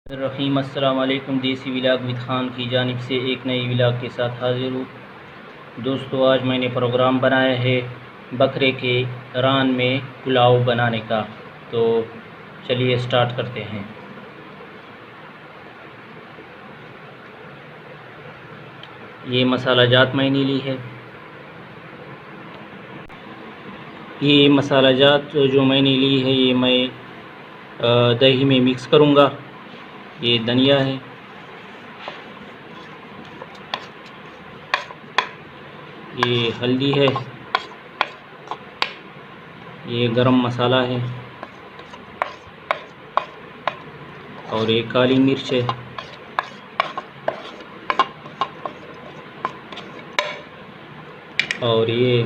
रहीम अस्सलाम वालेकुम। देसी व्लॉग विद खान की जानिब से एक नई व्लॉग के साथ हाज़िर हूँ। दोस्तों, आज मैंने प्रोग्राम बनाया है बकरे के रान में पुलाव बनाने का। तो चलिए स्टार्ट करते हैं। ये मसाला जात मैंने ली है। ये मसाला जात जो मैंने ली है ये मैं दही में मिक्स करूँगा। ये धनिया है, ये हल्दी है, ये गरम मसाला है और ये काली मिर्च है और ये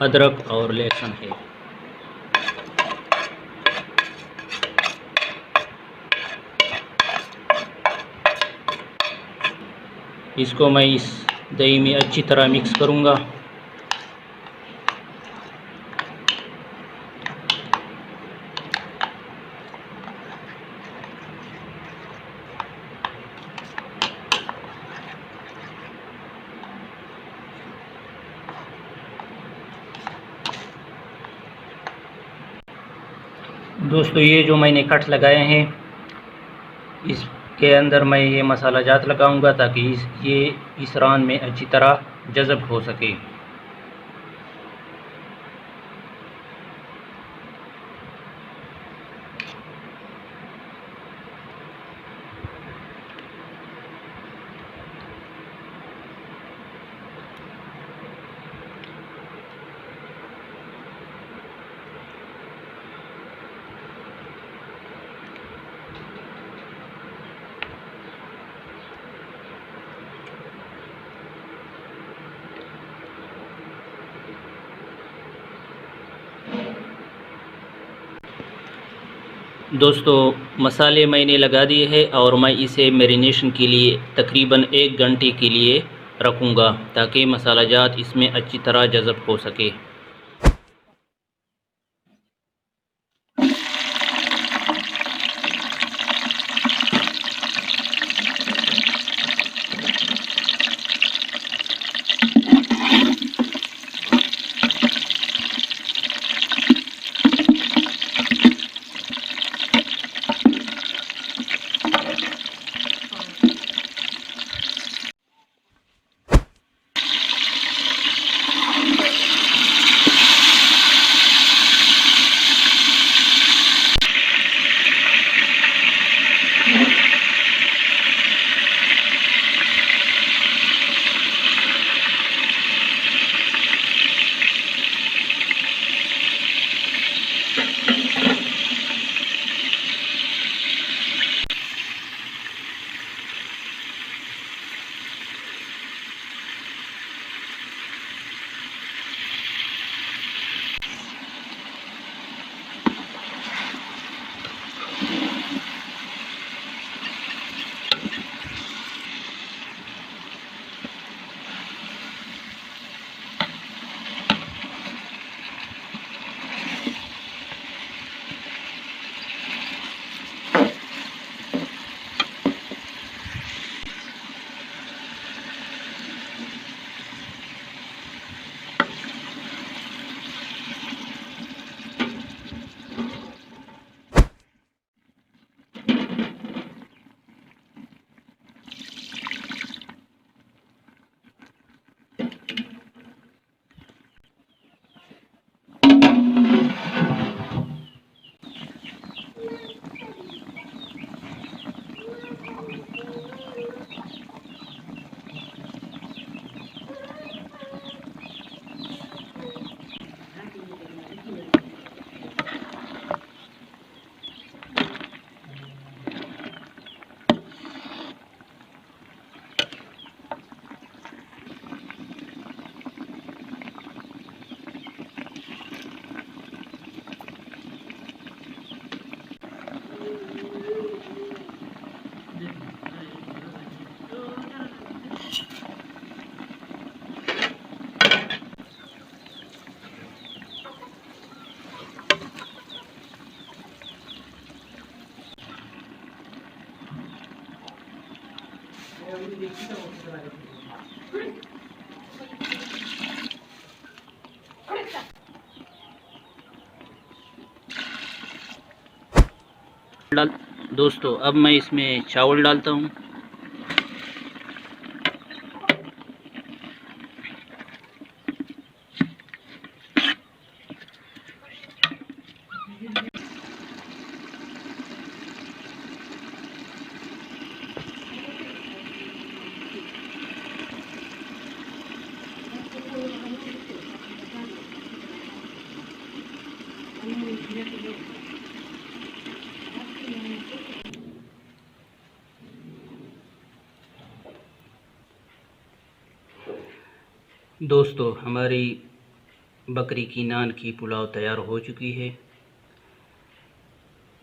अदरक और लहसुन है। इसको मैं इस दही में अच्छी तरह मिक्स करूँगा। दोस्तों, ये जो मैंने कट लगाए हैं इसके अंदर मैं ये मसाला जात लगाऊंगा ताकि ये इस रान में अच्छी तरह जज़ब हो सके। दोस्तों, मसाले मैंने लगा दिए हैं और मैं इसे मैरिनेशन के लिए तकरीबन 1 घंटे के लिए रखूँगा ताकि मसाला जात इसमें अच्छी तरह जज़ब हो सके। दोस्तों अब मैं इसमें चावल डालता हूँ। दोस्तों हमारी बकरी की नान की पुलाव तैयार हो चुकी है।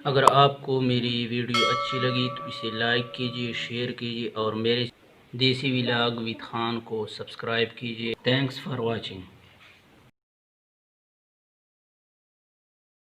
अगर आपको मेरी वीडियो अच्छी लगी तो इसे लाइक कीजिए, शेयर कीजिए और मेरे देसी व्लॉग विद खान को सब्सक्राइब कीजिए। Thanks for watching.